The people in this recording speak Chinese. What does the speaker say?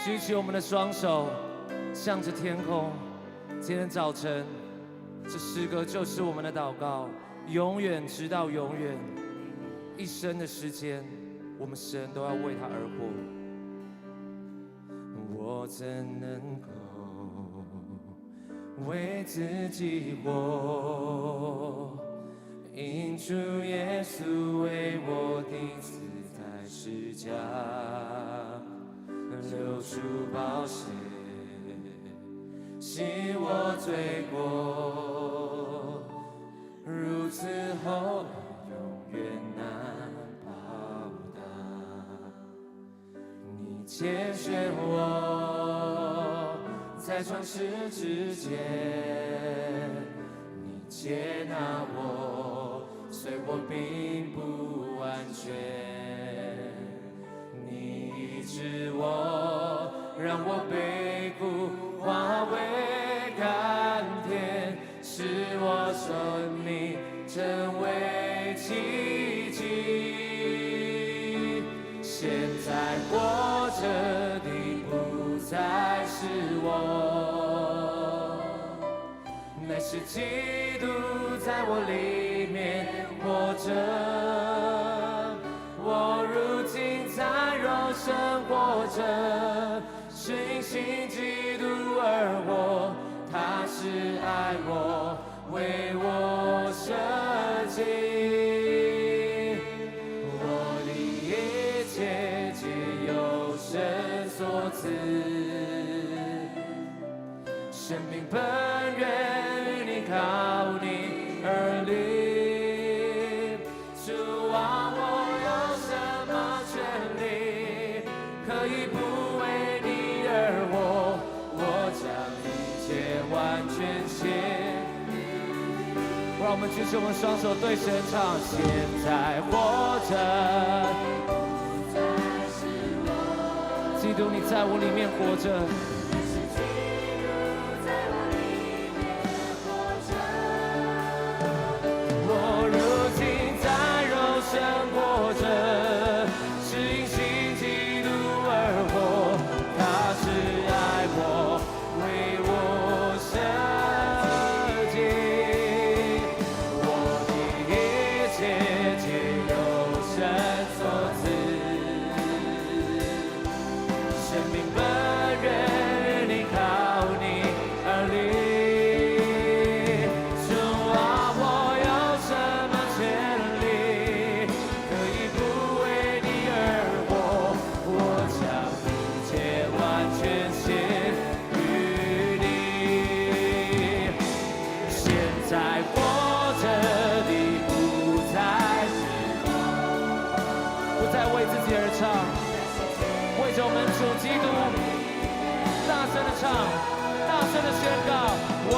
举起我们的双手，向着天空。今天早晨，这诗歌就是我们的祷告，永远直到永远，一生的时间，我们神都要为他而活。我怎能够为自己活？因主耶稣为我钉死在十架，流出宝血，洗我罪过，如此后永远难报答。你拣选我，在创世之前，你接纳我，虽我并不完全。你医治我，让我被苦化为甘甜，使我生命成为奇迹。现在活着的不再是我，乃是基督在我里面活着。我如今在肉身活着，是因信基督而活，他是爱我，为我舍己。我的一切皆由神所赐，生命本源与你靠你而立。主啊，我有什么权利可以不为你而活？我将一切完全献。让我们举起我们双手对神唱：现在活着，基督你在我里面活着。生活着，是因信基督而活，他是爱我，为我舍己。我的一切皆由神所赐，生命本源与你靠你而立。为着我们主基督，大声的唱，大声的宣告，我